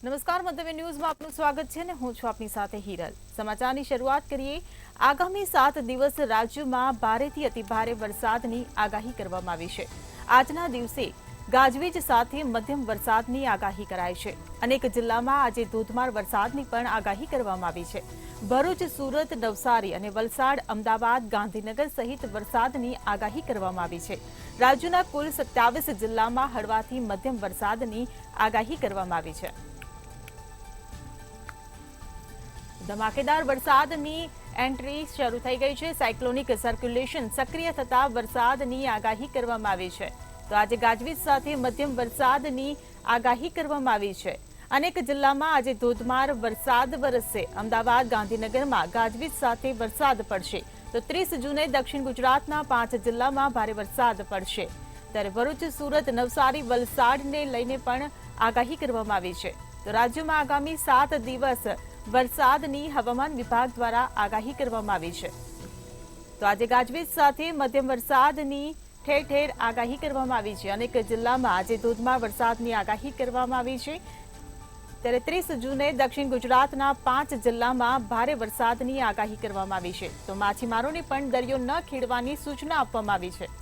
નમસ્કાર, મંતવ્ય ન્યૂઝમાં આપનું સ્વાગત છે ને હું છું આપની સાથે હિરલ। સમાચારની શરૂઆત કરીએ। આગામી 7 દિવસ રાજ્યમાં ભારેથી અતિભારે વરસાદની આગાહી કરવામાં આવી છે। આજના દિવસે ગાજવીજ સાથે મધ્યમ વરસાદની આગાહી કરાઈ છે। અનેક જિલ્લામાં આજે ધોધમાર વરસાદની પણ આગાહી કરવામાં આવી છે। ભરૂચ, સુરત, નવસારી અને વલસાડ, અમદાવાદ, ગાંધીનગર સહિત વરસાદની આગાહી કરવામાં આવી છે। રાજ્યના કુલ 27 જિલ્લામાં હળવાથી મધ્યમ વરસાદની આગાહી કરવામાં આવી છે। ધમાકેદાર વરસાદની એન્ટ્રી શરૂ થઈ ગઈ છે। સાયક્લોનિક સર્ક્યુલેશન સક્રિય થતા વરસાદની આગાહી કરવામાં આવી છે। તો આજે ગાજવીજ સાથે મધ્યમ વરસાદની આગાહી કરવામાં આવી છે। અનેક જિલ્લામાં આજે ધોધમાર વરસાદ વરસશે। અમદાવાદ, ગાંધીનગરમાં ગાજવીજ સાથે વરસાદ પડશે। તો 30 જૂને દક્ષિણ ગુજરાતના 5 જિલ્લામાં ભારે વરસાદ પડશે। ત્યારે ભરૂચ, સુરત, નવસારી, વલસાડને લઈને પણ આગાહી કરવામાં આવી છે। તો રાજ્યમાં આગામી 7 દિવસ વરસાદની હવામાન વિભાગ દ્વારા આગાહી કરવામાં આવી છે। તો આજે ગાજવીજ સાથે મધ્યમ વરસાદની ઠેર ઠેર આગાહી કરવામાં આવી છે। અનેક જિલ્લામાં આજે ધોધમાર વરસાદની આગાહી કરવામાં આવી છે। ત્યારે 30 જૂને દક્ષિણ ગુજરાતના 5 જિલ્લામાં ભારે વરસાદની આગાહી કરવામાં આવી છે। તો માછીમારોને પણ દરિયો ન ખેડવાની સૂચના આપવામાં આવી છે।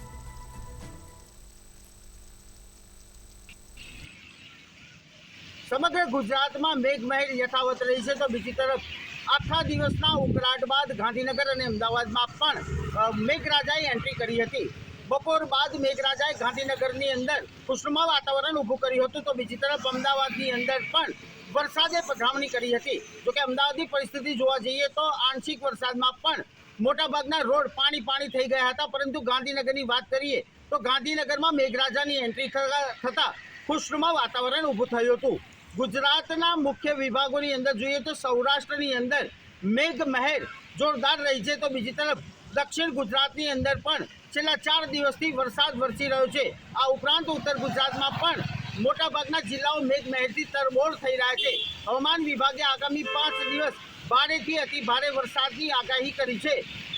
સમગ્ર ગુજરાતમાં મેઘમહેર યથાવત રહી છે, તો બીજી તરફ આખા દિવસના ઉકળાટ બાદ ગાંધીનગર અને અમદાવાદમાં પણ મેઘરાજાએ એન્ટ્રી કરી હતી। બપોર બાદ મેઘરાજાએ ગાંધીનગરની અંદર ખુશનુમા વાતાવરણ ઊભું કર્યું હતું, તો બીજી તરફ અમદાવાદની અંદર પણ વરસાદે પધરામણી કરી હતી। જોકે અમદાવાદની પરિસ્થિતિ જોવા જઈએ તો આંશિક વરસાદમાં પણ મોટાભાગના રોડ પાણી થઈ ગયા હતા, પરંતુ ગાંધીનગરની વાત કરીએ તો ગાંધીનગરમાં મેઘરાજાની એન્ટ્રી થતા ખુશનુમા વાતાવરણ ઊભું થયું હતું। ગુજરાતના મુખ્ય વિભાગોની અંદર જોઈએ તો સૌરાષ્ટ્રની અંદર મેઘમહેર જોરદાર રહી છે, તો બીજી તરફ દક્ષિણ ગુજરાતની અંદર પણ છેલ્લા 4 દિવસથી વરસાદ વરસી રહ્યો છે। આ ઉપરાંત ઉત્તર ગુજરાતમાં પણ મોટાભાગના જિલ્લાઓ મેઘમહેરથી તરબોળ થઈ રહ્યા છે। હવામાન વિભાગે આગામી 5 દિવસ ભારેથી અતિ ભારે વરસાદની આગાહી કરી છે,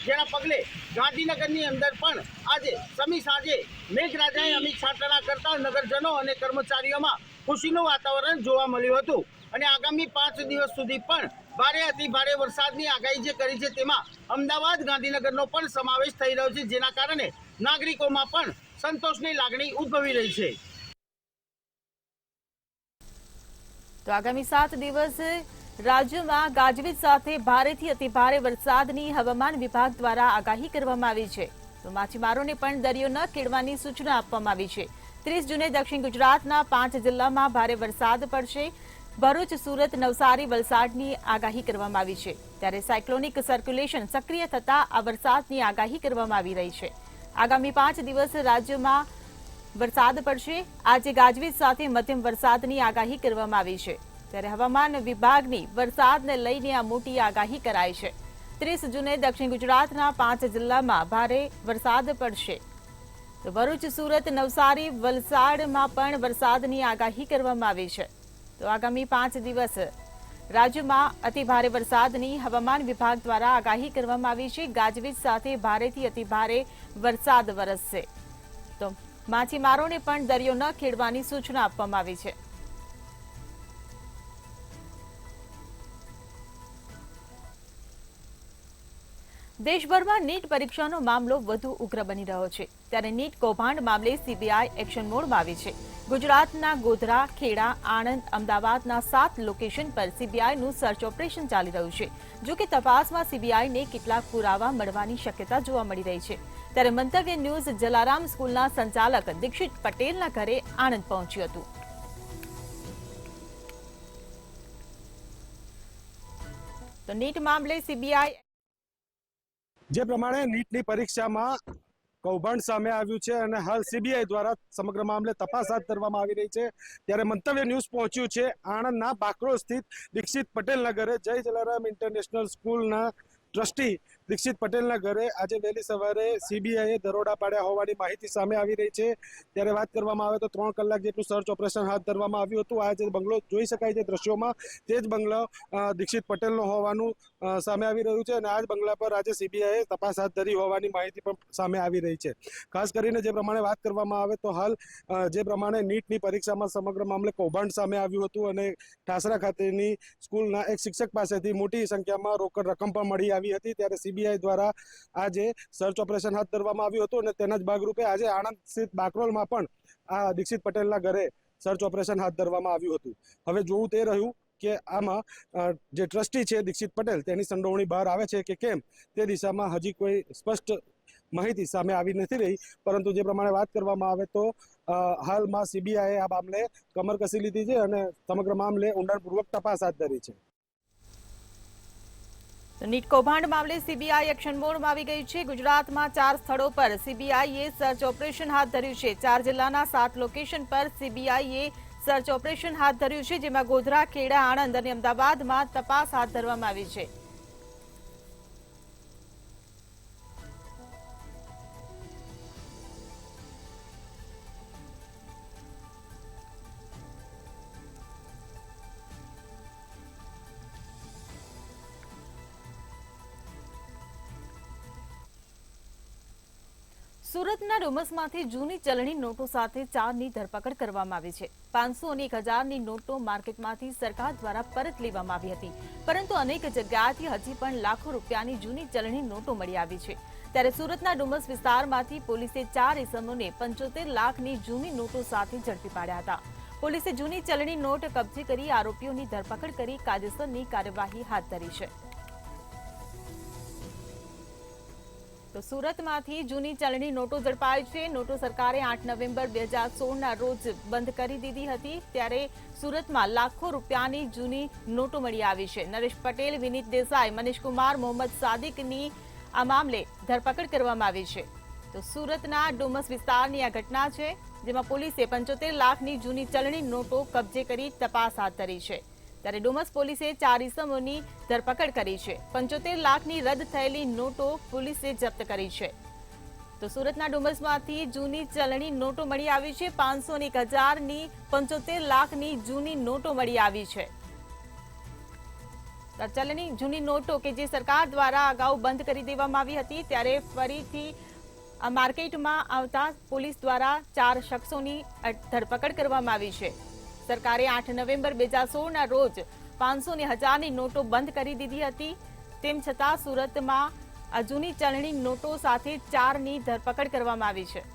જેના પગલે ગાંધીનગરની અંદર પણ આજે સમી સાંજે મેઘરાજાએ અમી છાંટણા કરતા નગરજનો અને કર્મચારીઓમાં ખુશીનું વાતાવરણ જોવા મળ્યું હતું। અને આગામી 5 દિવસ સુધી પણ ભારે અતિ ભારે વરસાદની આગાહી જે કરી છે તેમાં અમદાવાદ, ગાંધીનગરનો પણ સમાવેશ થઈ રહ્યો છે, જેના કારણે નાગરિકોમાં પણ સંતોષની લાગણી ઉદ્ભવી રહી છે। તો આગામી 7 દિવસ રાજ્યમાં ગાજવીજ સાથે ભારેથી અતિભારે વરસાદની હવામાન વિભાગ દ્વારા આગાહી કરવામાં આવી છે। તો માછીમારોને પણ દરિયો ન ખેડવાની સૂચના આપવામાં આવી છે। 30 જૂને દક્ષિણ ગુજરાતના 5 જિલ્લામાં ભારે વરસાદ પડશે। ભરૂચ, સુરત, નવસારી, વલસાડની આગાહી કરવામાં આવી છે। ત્યારે સાયક્લોનિક સર્ક્યુલેશન સક્રિય થતા આ વરસાદની આગાહી કરવામાં આવી રહી છે। આગામી 5 દિવસ રાજ્યમાં વરસાદ પડશે। આજે ગાજવીજ સાથે મધ્યમ વરસાદની આગાહી કરવામાં આવી છે। ત્યારે હવામાન વિભાગની વરસાદને લઈને આ મોટી આગાહી કરાઈ છે। 30 જૂને દક્ષિણ ગુજરાતના 5 જિલ્લામાં ભારે વરસાદ પડશે। તો ભરૂચ, સુરત, નવસારી, વલસાડમાં પણ વરસાદની આગાહી કરવામાં આવી છે। તો આગામી 5 દિવસ રાજ્યમાં અતિભારે વરસાદની હવામાન વિભાગ દ્વારા આગાહી કરવામાં આવી છે। ગાજવીજ સાથે ભારેથી અતિભારે વરસાદ વરસશે। તો માછીમારોને પણ દરિયો ન ખેડવાની સૂચના આપવામાં આવી છે। દેશભરમાં નીટ પરીક્ષાનો મામલો વધુ ઉગ્ર બની રહ્યો છે। ત્યારે નીટ કૌભાંડ મામલે સીબીઆઈ એક્શન મોડમાં આવી છે। ગુજરાતના ગોધરા, ખેડા, આણંદ, અમદાવાદના 7 લોકેશન પર સીબીઆઈનું સર્ચ ઓપરેશન ચાલી રહ્યું છે। જો કે તપાસમાં સીબીઆઈને કેટલાક પુરાવા મળવાની શક્યતા જોવા મળી રહી છે। ત્યારે મંતવ્ય ન્યૂઝ જલારામ સ્કૂલના સંચાલક દીક્ષિત પટેલના ઘરે આણંદ પહોંચ્યું હતું। તો નીટ મામલે સીબીઆઈ જે પ્રમાણે નીટની પરીક્ષામાં કૌભાંડ સામે આવ્યું છે અને હાલ સીબીઆઈ દ્વારા સમગ્ર મામલે તપાસ હાથ ધરવામાં આવી રહી છે। ત્યારે મંતવ્ય ન્યૂઝ પહોંચ્યું છે આણંદના બાકરોલ સ્થિત દીક્ષિત પટેલના ઘરે। જય જલારામ ઇન્ટરનેશનલ સ્કૂલના ટ્રસ્ટી દીક્ષિત પટેલના ઘરે આજે વહેલી સવારે સીબીઆઈએ દરોડા પાડ્યા હોવાની માહિતી સામે આવી રહી છે। ત્યારે વાત કરવામાં આવે તો 3 કલાક જેટલું સર્ચ ઓપરેશન હાથ ધરવામાં આવ્યું હતું। આ જે બંગલો જોઈ શકાય છે દ્રશ્યોમાં, તે જ બંગલો દીક્ષિત પટેલનો હોવાનું સામે આવી રહ્યું છે અને આ જ બંગલા પર આજે સીબીઆઈએ તપાસ હાથ ધરી હોવાની માહિતી પણ સામે આવી રહી છે। ખાસ કરીને જે પ્રમાણે વાત કરવામાં આવે તો હાલ જે પ્રમાણે નીટની પરીક્ષામાં સમગ્ર મામલે કૌભાંડ સામે આવ્યું હતું અને ઠાસરા ખાતેની સ્કૂલના એક શિક્ષક પાસેથી મોટી સંખ્યામાં રોકડ રકમ પણ મળી આવી હતી। ત્યારે સીબીઆઈ દ્વારા આજે સર્ચ ઓપરેશન હાથ ધરવામાં આવ્યું હતું અને તેના જ ભાગરૂપે આજે આણંદ સ્થિત બાકરોલમાં પણ આ દીક્ષિત પટેલના ઘરે સર્ચ ઓપરેશન હાથ ધરવામાં આવ્યું હતું। હવે જોવું તે રહ્યું કે આમાં જે ટ્રસ્ટી છે દીક્ષિત પટેલ, તેની સંડોવણી બહાર આવે છે કે કેમ, તે દિશામાં હજી કોઈ સ્પષ્ટ માહિતી સામે આવી નથી રહી। પરંતુ જે પ્રમાણે વાત કરવામાં આવે તો હાલમાં સીબીઆઈએ આ મામલે કમર કસી લીધી છે અને સમગ્ર મામલે ઊંડાણપૂર્વક તપાસ હાથ ધરી છે। નીટ કૌભાંડ મામલે સીબીઆઈ એક્શન મોડમાં આવી ગઈ છે। ગુજરાતમાં 4 સ્થળો પર સીબીઆઈએ સર્ચ ઓપરેશન હાથ ધર્યું છે। 4 જિલ્લાના 7 લોકેશન પર સીબીઆઈએ સર્ચ ઓપરેશન હાથ ધર્યું છે, જેમાં ગોધરા, ખેડા, આણંદ અને અમદાવાદમાં તપાસ હાથ ધરવામાં આવી છે। સુરતના ડુમસમાંથી જૂની ચલણી નોટો સાથે 4ની ધરપકડ કરવામાં આવી છે। 500 અને 1000ની નોટો માર્કેટમાંથી સરકાર દ્વારા પરત લેવામાં આવી હતી, પરંતુ અનેક જગ્યાએથી હજી પણ લાખો રૂપિયાની જૂની ચલણી નોટો મળી આવી છે। ત્યારે સુરતના ડુમસ વિસ્તારમાંથી પોલીસે 4 ઇસમોને 75 લાખની જૂની નોટો સાથે ઝડપી પાડ્યા હતા। પોલીસે જૂની ચલણી નોટ કબજે કરી આરોપીઓની ધરપકડ કરી કાયદેસરની કાર્યવાહી હાથ ધરી છે। તો સુરતમાંથી જૂની ચલણી નોટો ઝડપાઈ છે। નોટો સરકારે 8 નવેમ્બર 2016ના રોજ બંધ કરી દીધી હતી। ત્યારે સુરતમાં લાખો રૂપિયાની જૂની નોટો મળી આવી છે। નરેશ પટેલ, વિનીત દેસાઈ, મનીષ કુમાર, મોહમ્મદ સાદિકની આ મામલે ધરપકડ કરવામાં આવી છે। તો સુરતના ડુમસ વિસ્તારની આ ઘટના છે, જેમાં પોલીસે 75 લાખની જૂની ચલણી નોટો કબજે કરી તપાસ હાથ ધરી છે। ત્યારે ડુમસ પોલીસે 4 ઇસમોની ધરપકડ કરી છે। 75 લાખની રદ થયેલી નોટો પોલીસે જપ્ત કરી છે। તો સુરતના ડુમસમાંથી જૂની ચલણી નોટો મળી આવી છે। 500 અને 1000ની 75 લાખની જૂની નોટો મળી આવી છે। ચલણી જૂની નોટો કે જે સરકાર દ્વારા અગાઉ બંધ કરી દેવામાં આવી હતી, ત્યારે ફરીથી આ માર્કેટમાં આવતા પોલીસ દ્વારા 4 શખ્સોની ધરપકડ કરવામાં આવી છે। સરકારે 8 નવેમ્બર 2016ના રોજ 500 અને 1000ની નોટો બંધ કરી દીધી હતી। તેમ છતાં સુરતમાં આ જૂની ચલણી નોટો સાથે 4ની ધરપકડ કરવામાં આવી છે।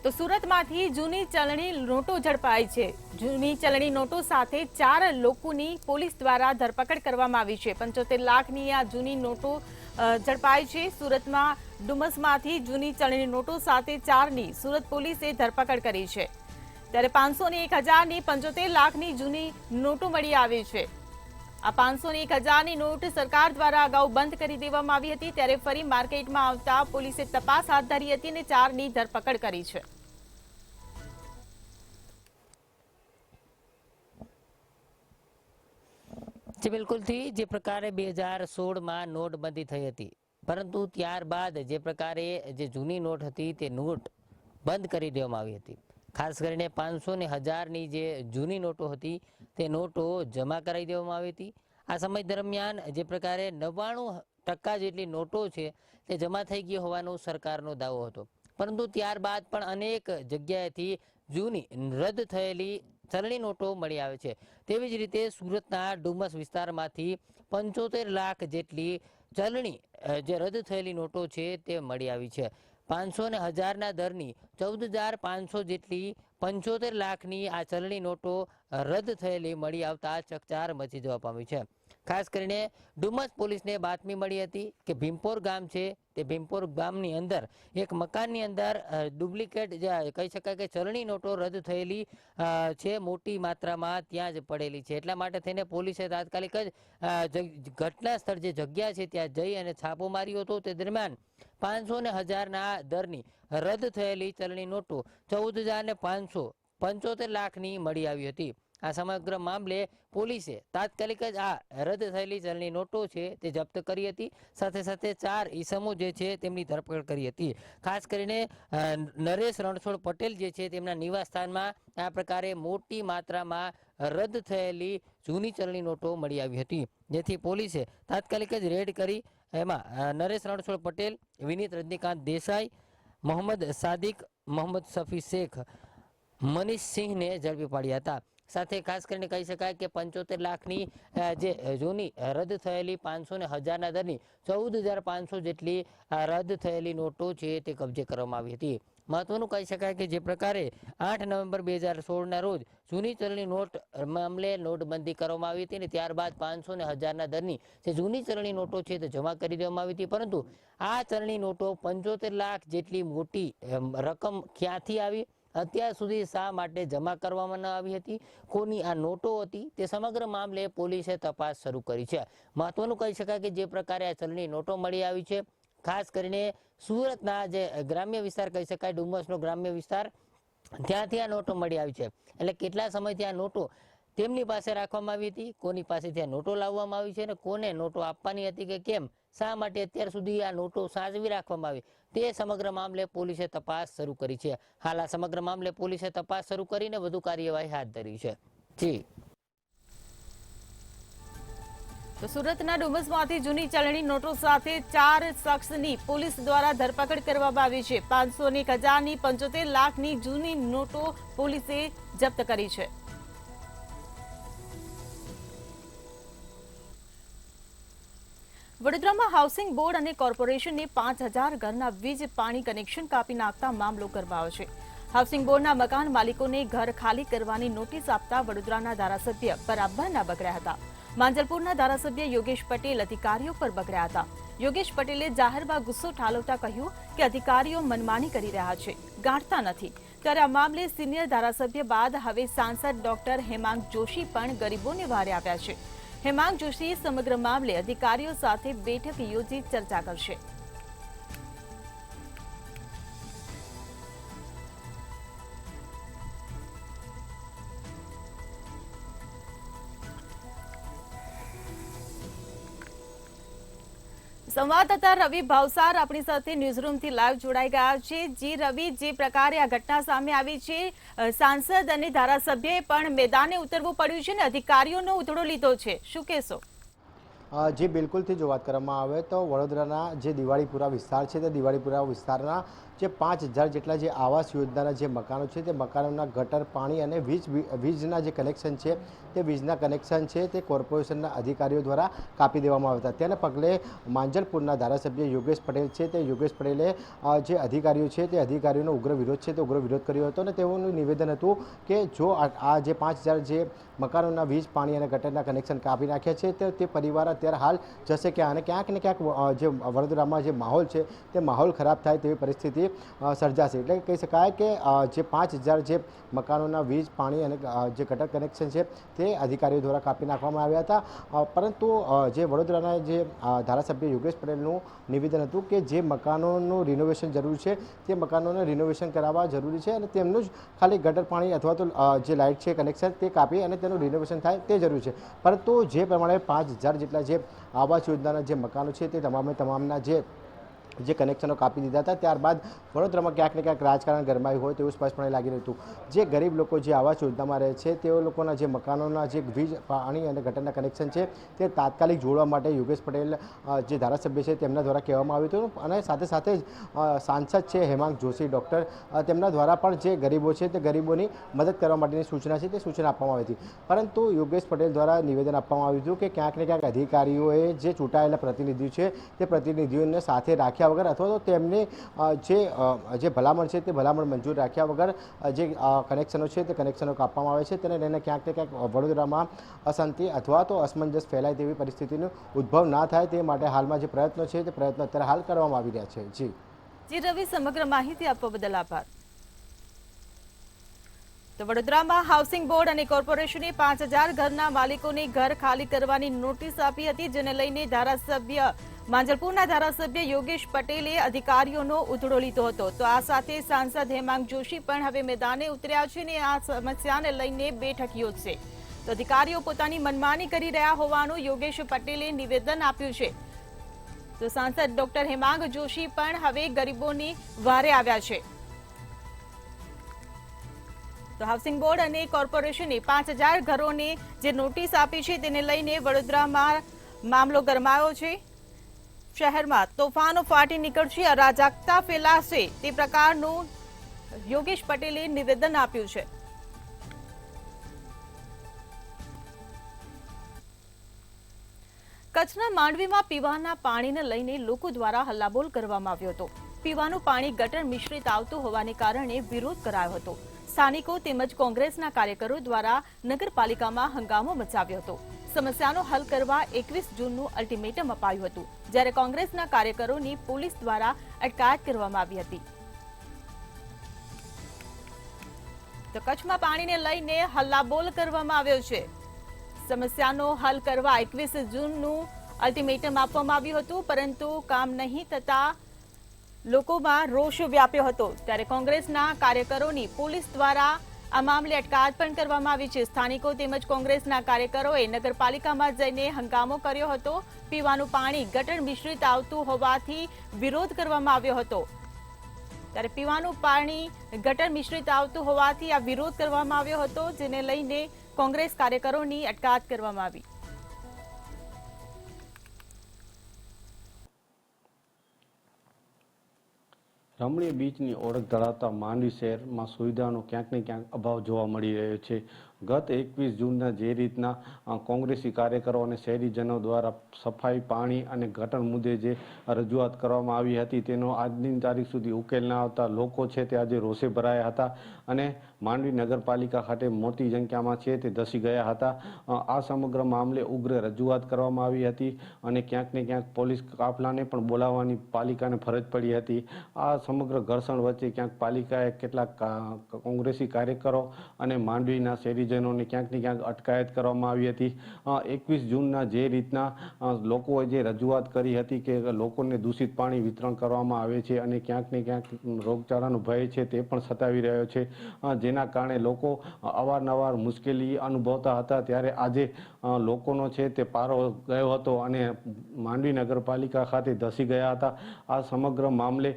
તો સુરતમાંથી જૂની ચલણી નોટો ઝડપાઈ છે। જૂની ચલણી નોટો સાથે 4 લોકોની પોલીસ દ્વારા ધરપકડ કરવામાં આવી છે। 75 લાખની આ જૂની નોટો ઝડપાઈ છે। સુરતમાં ડુમસમાંથી જૂની ચલણી નોટો સાથે 4ની સુરત પોલીસે ધરપકડ કરી છે। ત્યારે 500 અને 1000ની 75 લાખની જૂની નોટો મળી આવી છે। આ 500 અને 1000ની નોટ સરકાર દ્વારા અગાઉ બંધ કરી દેવામાં આવી હતી, ત્યારે ફરી માર્કેટમાં આવતા પોલીસે તપાસ હાથ ધરી હતી અને 4ની ધરપકડ કરી છે। જે બિલકુલથી જે પ્રકારે 2016માં નોટબંધી થઈ હતી, પરંતુ ત્યારબાદ જે પ્રકારે જે જૂની નોટ હતી તે નોટ બંધ કરી દેવામાં આવી હતી। ખાસ કરીને 500 અને 1000ની જે જૂની નોટો હતી તે નોટો જમા કરાવી દેવામાં આવી હતી। આ સમય દરમિયાન જે પ્રકારે 99% જેટલી નોટો છે તે જમા થઈ ગઈ હોવાનો સરકારનો દાવો હતો, પરંતુ ત્યારબાદ પણ અનેક જગ્યાએથી જૂની રદ થયેલી ચલણી નોટો મળી આવે છે. તેવી જ રીતે સુરતના ડુમસ વિસ્તારમાંથી 75 લાખ જેટલી ચલણી જે રદ થયેલી નોટો છે તે મળી આવી છે. 500 અને 1000ના દરની 14,500 જેટલી 75 લાખની આ ચલણી નોટો રદ થયેલી મળી આવતા ચકચાર મચી જવા પામી છે. ખાસ કરીને ડુમસ પોલીસને બાતમી મળી હતી કે ભીમપોર ગામ છે તે ભીમપોર ગામની અંદર એક મકાનની અંદર ડુપ્લિકેટ જે કહી શકાય કે ચલણી નોટો રદ થયેલી છે મોટી માત્રામાં ત્યાં જ પડેલી છે. એટલા માટે થઈને પોલીસે તાત્કાલિક જ ઘટના સ્થળ જે જગ્યા છે ત્યાં જઈ અને છાપો માર્યો હતો. તે દરમિયાન 500 અને 1000ના દરની રદ થયેલી ચલણી નોટો 14,500 75 લાખની મળી આવી હતી. આ સમગ્ર મામલે પોલીસે તાત્કાલિક જ આ રદ થયેલી ચલણી નોટો છે તે જપ્ત કરી હતી. સાથે સાથે 4 ઈસમો જે છે તેમની ધરપકડ કરી હતી. ખાસ કરીને નરેશ રણછોડ પટેલ જે છે તેમના નિવાસસ્થાનમાં આ પ્રકારે મોટી માત્રામાં રદ થયેલી જૂની ચલણી નોટો મળી આવી હતી, જેથી પોલીસે તાત્કાલિક જ રેડ કરી એમાં નરેશ રણછોડ પટેલ, વિનીત રજનીકાંત દેસાઈ, મોહમ્મદ સાદિક, મોહમ્મદ સફી શેખ, મનીષ સિંહને ઝડપી પાડ્યા હતા. સાથે ખાસ કરીને કહી શકાય કે 75 લાખની જે જૂની રદ થયેલી 500 અને 1000ના દરની 14,500 જેટલી રદ થયેલી નોટો છે તે કબજે કરવામાં આવી હતી. મહત્વનું કહી શકાય કે જે પ્રકારે 8 નવેમ્બર 2016ના રોજ જૂની ચલણી નોટ મામલે નોટબંધી કરવામાં આવી હતી અને ત્યારબાદ 500 અને 1000ના દરની જે જૂની ચલણી નોટો છે તે જમા કરી દેવામાં આવી હતી. પરંતુ આ ચલણી નોટો 75 લાખ જેટલી મોટી રકમ ક્યાંથી આવી, અત્યાર સુધી શા માટે જમા કરવામાં ન આવી હતી, કોની આ નોટો હતી, તે સમગ્ર મામલે પોલીસે તપાસ શરૂ કરી છે. મહત્વનું કહી શકાય કે જે પ્રકારે આ ચલણી નોટો મળી આવી છે, ખાસ કરીને સુરતના જે ગ્રામ્ય વિસ્તાર કહી શકાય, ડુમસનો ગ્રામ્ય વિસ્તાર, ત્યાંથી આ નોટો મળી આવી છે. એટલે કેટલા સમયથી આ નોટો તેમની પાસે રાખવામાં આવી હતી, કોની પાસેથી આ નોટો લાવવામાં આવી છે અને કોને નોટો આપવાની હતી કે કેમ, શા માટે અત્યાર સુધી આ નોટો સાચવી રાખવામાં આવી, તે સમગ્ર મામલે પોલીસે તપાસ શરૂ કરી છે. હાલ આ સમગ્ર મામલે પોલીસે તપાસ શરૂ કરીને વધુ કાર્યવાહી હાથ ધરી છે. જી તો સુરતના ડુમસમાંથી જૂની ચલણી નોટો સાથે 4 શખ્સની પોલીસ દ્વારા ધરપકડ કરવામાં આવી છે. 500 અને 1000ની 75 લાખની જૂની નોટો પોલીસે જપ્ત કરી છે. વડોદરામાં હાઉસિંગ બોર્ડ અને કોર્પોરેશનને 5000 ઘરના વીજ પાણી કનેક્શન કાપી નાખતા મામલો ગરમાયો છે. હાઉસિંગ બોર્ડના મકાન માલિકોને ઘર ખાલી કરવાની નોટિસ આપતા વડોદરાના ધારાસભ્ય બરાબરના બગડ્યા હતા. માંજલપુરના ધારાસભ્ય યોગેશ પટેલ અધિકારીઓ પર બગડ્યા હતા. યોગેશ પટેલે જાહેરમાં ગુસ્સો ઠાલવતા કહ્યું કે અધિકારીઓ મનમાની કરી રહ્યા છે, ગાંઠતા નથી. ત્યારે આ મામલે સિનિયર ધારાસભ્ય બાદ હવે સાંસદ ડોક્ટર હેમાંગ જોશી પણ ગરીબોને વારે આવ્યા છે. હેમાંગ જોશી સમગ્ર મામલે અધિકારીઓ સાથે બેઠક યોજી ચર્ચા કરશે. સંવાદદાતા રવિ ભાવસાર આપણી સાથે ન્યૂઝરૂમથી લાઈવ જોડાઈ ગયા છે. જી રવિ, જે પ્રકારે આ ઘટના સામે આવી છે, સાંસદ અને ધારાસભ્યએ પણ મેદાને ઉતરવું પડ્યું છે ને અધિકારીઓનો ઉધડો લીધો છે, શું કહેશો? જે બિલકુલથી જો વાત કરવામાં આવે તો વડોદરાના જે દિવાળીપુરા વિસ્તાર છે તે દિવાળીપુરા વિસ્તારના જે 5000 જેટલા જે આવાસ યોજનાના જે મકાનો છે તે મકાનોના ગટર પાણી અને વીજના જે કનેક્શન છે તે વીજના કનેક્શન છે તે કોર્પોરેશનના અધિકારીઓ દ્વારા કાપી દેવામાં આવ્યા હતા. તેને પગલે માંજલપુરના ધારાસભ્ય યોગેશ પટેલ છે તે યોગેશ પટેલે જે અધિકારીઓ છે તે અધિકારીઓનો ઉગ્ર વિરોધ છે તે ઉગ્ર વિરોધ કર્યો હતો અને તેઓનું નિવેદન હતું કે જો આ જે 5000 જે મકાનોના વીજ પાણી અને ગટરના કનેક્શન કાપી નાખ્યા છે તે પરિવાર અત્યારે હાલ જશે ક્યાં અને ક્યાંક ને ક્યાંક જે વડોદરામાં જે માહોલ છે તે માહોલ ખરાબ થાય તેવી પરિસ્થિતિ સર્જાશે. એટલે કહી શકાય કે જે 5000 જે મકાનોના વીજ પાણી અને જે ગટર કનેક્શન છે તે અધિકારીઓ દ્વારા કાપી નાખવામાં આવ્યા હતા. પરંતુ જે વડોદરાના જે ધારાસભ્ય યોગેશ પટેલનું નિવેદન હતું કે જે મકાનોનું રિનોવેશન જરૂર છે તે મકાનોને રિનોવેશન કરાવવા જરૂરી છે અને તેમનું જ ખાલી ગટર પાણી અથવા તો જે લાઇટ છે કનેક્શન તે કાપી અને તેનું રિનોવેશન થાય તે જરૂરી છે. પરંતુ જે પ્રમાણે 5000 જેટલા જે આવાસ યોજનાના જે મકાનો છે તે તમામના જે જે કનેક્શનો કાપી દીધા હતા. ત્યારબાદ વડોદરામાં ક્યાંક ને ક્યાંક રાજકારણ ગરમાયું હોય તેવું સ્પષ્ટપણે લાગી રહ્યું હતું. જે ગરીબ લોકો જે આવાસ યોજનામાં રહે છે તેઓ લોકોના જે મકાનોના જે વીજ પાણી અને ગટરના કનેક્શન છે તે તાત્કાલિક જોડવા માટે યોગેશ પટેલ જે ધારાસભ્ય છે તેમના દ્વારા કહેવામાં આવ્યું હતું અને સાથે સાથે જ સાંસદ છે હેમાંગ જોશી ડૉક્ટર તેમના દ્વારા પણ જે ગરીબો છે તે ગરીબોની મદદ કરવા માટેની સૂચના છે તે સૂચના આપવામાં આવી હતી. પરંતુ યોગેશ પટેલ દ્વારા નિવેદન આપવામાં આવ્યું હતું કે ક્યાંક ને ક્યાંક અધિકારીઓએ જે ચૂંટાયેલા પ્રતિનિધિઓ છે તે પ્રતિનિધિઓને સાથે રાખ્યા વગર અથવા તો તેમને જે ભલામણ છે તે ભલામણ મંજૂર રાખ્યા વગર જે કનેક્શનો છે તે કનેક્શનો કાપવામાં આવે છે. તેને લઈને ક્યાંક ને ક્યાંક વડોદરામાં અશાંતિ અથવા તો અસમંજસ ફેલાય તેવી પરિસ્થિતિનો ઉદ્ભવ ના થાય તે માટે હાલમાં જે પ્રયત્નો છે તે પ્રયત્નો અત્યારે હાલ કરવામાં આવી રહ્યા છે. જી રવિ, સમગ્ર માહિતી આપવા બદલ આભાર. તો વડોદરામાં હાઉસિંગ બોર્ડ અને કોર્પોરેશને 5000 ઘરના માલિકોને ઘર ખાલી કરવાની નોટિસ આપી હતી, જેને લઈને માંજલપુરના ધારાસભ્ય યોગેશ પટેલે અધિકારીઓનો ઉધડો લીધો હતો. તો આ સાથે સાંસદ હેમાંગ જોશી પણ હવે મેદાને ઉતર્યા છે અને આ સમસ્યાને લઈને બેઠક યોજશે. તો અધિકારીઓ પોતાની મનમાની કરી રહ્યા હોવાનું યોગેશ પટેલે નિવેદન આપ્યું છે. તો સાંસદ ડોક્ટર હેમાંગ જોશી પણ હવે ગરીબોની વારે આવ્યા છે. તો હાઉસિંગ બોર્ડ અને કોર્પોરેશને 5000 ઘરોને જે નોટિસ આપી છે તેને લઈને વડોદરામાં મામલો ગરમાયો છે. શહેરમાં તોફાનો ફાટી નીકળશે, અરાજકતા ફેલાશે તે પ્રકારનું યોગેશ પટેલે નિવેદન આપ્યું છે. કચ્છના માંડવીમાં પીવાના પાણીને લઈને લોકો દ્વારા હલ્લાબોલ કરવામાં આવ્યો હતો. પીવાનું પાણી ગટર મિશ્રિત આવતું હોવાને કારણે વિરોધ કરાયો હતો. સ્થાનિકો તેમજ કોંગ્રેસના કાર્યકરો દ્વારા નગરપાલિકામાં હંગામો મચાવ્યો હતો. સમસ્યાનો હલ કરવા 21 જૂનનું અલ્ટિમેટમ અપાયું હતું, જ્યારે કોંગ્રેસના કાર્યકરોની પોલીસ દ્વારા અટકાયત કરવામાં આવી હતી. તો કચ્છમાં પાણીને લઈને હલ્લાબોલ કરવામાં આવ્યો છે. સમસ્યાનો હલ કરવા 21 જૂનનું અલ્ટિમેટમ આપવામાં આવ્યું હતું, પરંતુ કામ નહીં થતા લોકોમાં રોષ વ્યાપ્યો હતો. ત્યારે કોંગ્રેસના કાર્યકરોની પોલીસ દ્વારા આ મામલે અટકાયત પણ કરવામાં આવી છે. સ્થાનિકો તેમજ કોંગ્રેસના કાર્યકરોએ નગરપાલિકામાં જઈને હંગામો કર્યો હતો. પીવાનું પાણી ગટર મિશ્રિત આવતું હોવાથી વિરોધ કરવામાં આવ્યો હતો. ત્યારે પીવાનું પાણી ગટર મિશ્રિત આવતું હોવાથી આ વિરોધ કરવામાં આવ્યો હતો, જેને લઈને કોંગ્રેસ કાર્યકરોની અટકાયત કરવામાં આવી. રમણીય બીચની ઓળખ ધરાવતા માંડવી શહેરમાં સુવિધાનો ક્યાંક ને ક્યાંક અભાવ જોવા મળી રહ્યો છે. ગત 21 જૂનના જે રીતના કોંગ્રેસી કાર્યકરો અને શહેરીજનો દ્વારા સફાઈ, પાણી અને ગટર મુદ્દે જે રજૂઆત કરવામાં આવી હતી તેનો આજની તારીખ સુધી ઉકેલ ના આવતા લોકો છે તે આજે રોષે ભરાયા હતા અને માંડવી નગરપાલિકા ખાતે મોટી સંખ્યામાં છે તે ધસી ગયા હતા. આ સમગ્ર મામલે ઉગ્ર રજૂઆત કરવામાં આવી હતી અને ક્યાંક ને ક્યાંક પોલીસ કાફલાને પણ બોલાવવાની પાલિકાને ફરજ પડી હતી. આ સમગ્ર ઘર્ષણ વચ્ચે ક્યાંક પાલિકાએ કેટલાક કોંગ્રેસી કાર્યકરો અને માંડવીના શહેરીજનોને ક્યાંક ને ક્યાંક અટકાયત કરવામાં આવી હતી. 21 જૂનના જે રીતના લોકોએ જે રજૂઆત કરી હતી કે લોકોને દૂષિત પાણી વિતરણ કરવામાં આવે છે અને ક્યાંક ને ક્યાંક રોગચાળાનો ભય છે તે પણ સતાવી રહ્યો છે, જેના કારણે લોકો અવારનવાર મુશ્કેલી અનુભવતા હતા. ત્યારે આજે લોકોનો છે તે પારો ગયો હતો અને માંડવી નગરપાલિકા ખાતે ધસી ગયા હતા. આ સમગ્ર મામલે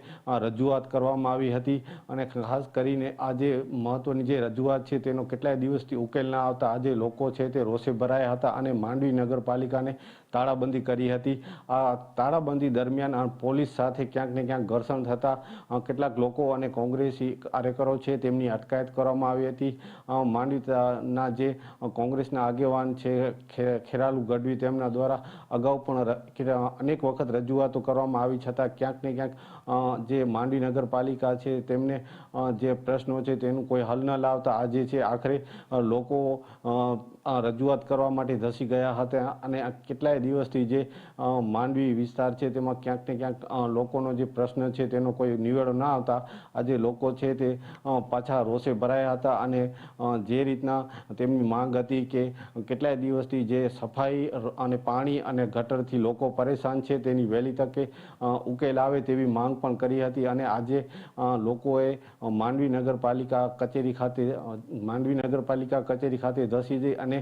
રજૂઆત કરવામાં આવી હતી અને ખાસ કરીને આજે મહત્વની જે રજૂઆત છે તેનો કેટલાય દિવસથી ઉકેલ ના આવતા આજે લોકો છે તે રોષે ભરાયા હતા અને માંડવી નગરપાલિકાને તાળાબંધી કરી હતી. આ તાળાબંધી દરમિયાન પોલીસ સાથે ક્યાંક ને ક્યાંક ઘર્ષણ થતા કેટલાક લોકો અને કોંગ્રેસી કાર્યકરો છે તેમની અટકાયત કરવામાં આવી હતી. માંડવીના જે કોંગ્રેસના આગેવાન છે ખેરાલુ ગઢવી તેમના દ્વારા અગાઉ પણ અનેક વખત રજૂઆતો કરવામાં આવી છતાં ક્યાંક ને ક્યાંક જે માંડવી નગરપાલિકા છે તેમને જે પ્રશ્નો છે તેનું કોઈ હલ ન લાવતા આજે છે આખરે લોકો રજૂઆત કરવા માટે ધસી ગયા હતા અને કેટલાય દિવસથી જે માંડવી વિસ્તાર છે તેમાં ક્યાંક ને ક્યાંક લોકોનો જે પ્રશ્ન છે તેનો કોઈ નિવેડો ના આવતા આજે લોકો છે તે પાછા રોષે ભરાયા હતા અને જે રીતના તેમની માંગ હતી કે કેટલાય દિવસથી જે સફાઈ અને પાણી અને ગટરથી લોકો પરેશાન છે તેની વહેલી તકે ઉકેલ આવે તેવી માંગ પણ કરી હતી અને આજે લોકોએ માંડવી નગરપાલિકા કચેરી ખાતે ધસી જઈ અને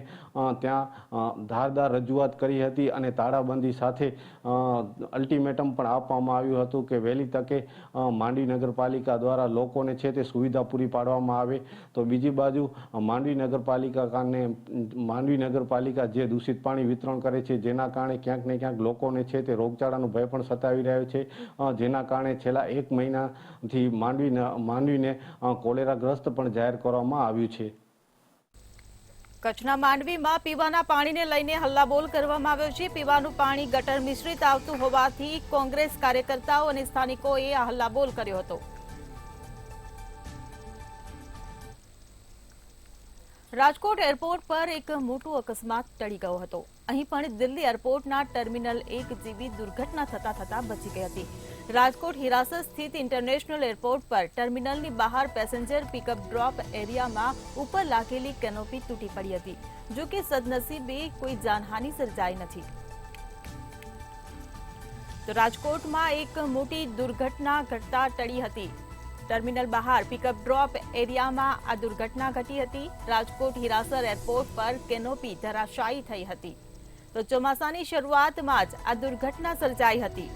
ત્યાં ધારદાર રજૂઆત કરી હતી હતી અને તાળાબંધી સાથે અલ્ટિમેટમ પણ આપવામાં આવ્યું હતું કે વહેલી તકે માંડવી નગરપાલિકા દ્વારા લોકોને છે તે સુવિધા પૂરી પાડવામાં આવે. તો બીજી બાજુ માંડવી નગરપાલિકા જે દૂષિત પાણી વિતરણ કરે છે, જેના કારણે ક્યાંક ને ક્યાંક લોકોને છે તે રોગચાળાનો ભય પણ સતાવી રહ્યો છે, જેના કારણે છેલ્લા 1 મહિનાથી માંડવીને કોલેરાગ્રસ્ત પણ જાહેર કરવામાં આવ્યું છે. કચ્છના માંડવીમાં પીવાના પાણીને લઈને હલ્લાબોલ કરવામાં આવ્યો છે. પીવાનું પાણી ગટર મિશ્રિત આવતું હોવાથી કોંગ્રેસ કાર્યકર્તાઓ અને સ્થાનિકોએ આ હલ્લાબોલ કર્યો હતો. રાજકોટ એરપોર્ટ પર એક મોટો અકસ્માત ટળી ગયો હતો. અહીં પણ દિલ્હી એરપોર્ટના ટર્મિનલ 1 જેવી દુર્ઘટના થતા બચી ગઈ હતી. રાજકોટ હિરાસત સ્થિત ઇન્ટરનેશનલ એરપોર્ટ પર ટર્મિનલની બહાર પેસેન્જર પિકઅપ ડ્રોપ એરિયામાં ઉપર લાગેલી કેનોપી તૂટી પડી હતી. જો કે સદનસીબે કોઈ જાનહાનિ સર્જાઈ નથી. તો રાજકોટમાં એક મોટી દુર્ઘટના ઘટતા ટળી હતી. ટર્મિનલ બહાર પિકઅપ ડ્રોપ એરિયામાં આ દુર્ઘટના ઘટી હતી. રાજકોટ હિરાસર એરપોર્ટ પર કેનોપી ધરાશાયી થઈ હતી. તો ચોમાસાની શરૂઆતમાં જ આ દુર્ઘટના સર્જાઈ હતી.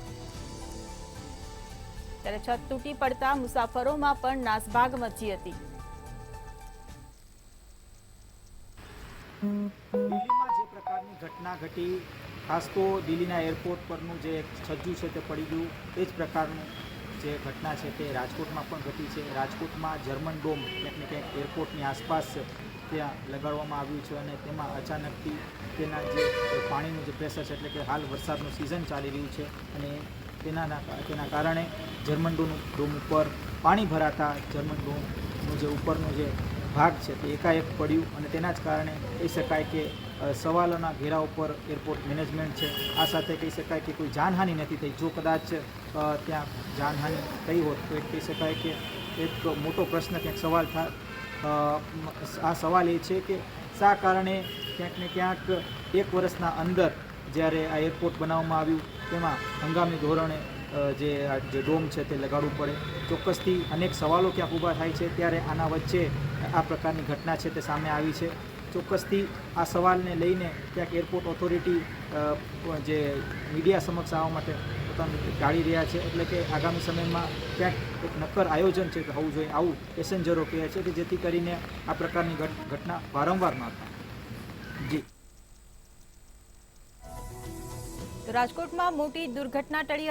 ત્યારે છત તૂટી પડતા મુસાફરોમાં પણ નાસભાગ મચી હતી. દિલ્હીમાં જે પ્રકારની ઘટના ઘટી, ખાસ તો દિલ્હીના એરપોર્ટ પરનું જે છજ્જુ છે તે પડી ગયું, એ જ પ્રકારનું જે ઘટના છે તે રાજકોટમાં પણ ઘટી છે. રાજકોટમાં જર્મન ડોમ ક્યાંક ને ક્યાંક એરપોર્ટની આસપાસ ત્યાં લગાડવામાં આવ્યું છે અને તેમાં અચાનકથી તેના જે પાણીનું જે પ્રેશર છે, એટલે કે હાલ વરસાદનું સિઝન ચાલી રહ્યું છે અને તેના કારણે જર્મન ડોમ ઉપર પાણી ભરાતા જર્મન ડોમનું જે ઉપરનો જે ભાગ છે તે એકાએક પડ્યું અને તેના જ કારણે કહી શકાય કે સવાલોના ઘેરા ઉપર એરપોર્ટ મેનેજમેન્ટ છે. આ સાથે કહી શકાય કે કોઈ જાનહાનિ નથી થઈ. જો કદાચ ત્યાં જાનહાનિ થઈ હોત તો કહી શકાય કે એક મોટો પ્રશ્ન ક્યાંક સવાલ થાય. આ સવાલ એ છે કે શા કારણે ક્યાંક ને ક્યાંક 1 વર્ષના અંદર જ્યારે આ એરપોર્ટ બનાવવામાં આવ્યું તેમાં હંગામી ધોરણે જે ડોમ છે તે લગાડવું પડે. ચોક્કસથી અનેક સવાલો ક્યાંક ઊભા થાય છે. ત્યારે આના વચ્ચે આ પ્રકારની ઘટના છે તે સામે આવી છે. ચોક્કસથી આ સવાલને લઈને ક્યાંક એરપોર્ટ ઓથોરિટી જે મીડિયા સમક્ષ આવવા માટે પોતાનું ટાળી રહ્યા છે. એટલે કે આગામી સમયમાં ક્યાંક એક નક્કર આયોજન છે કે હોવું જોઈએ, આવું પેસેન્જરો કહે છે, કે જેથી કરીને આ પ્રકારની ઘટના વારંવાર ન થાય. જી. રાજકોટમાં મોટી દુર્ઘટના ટળી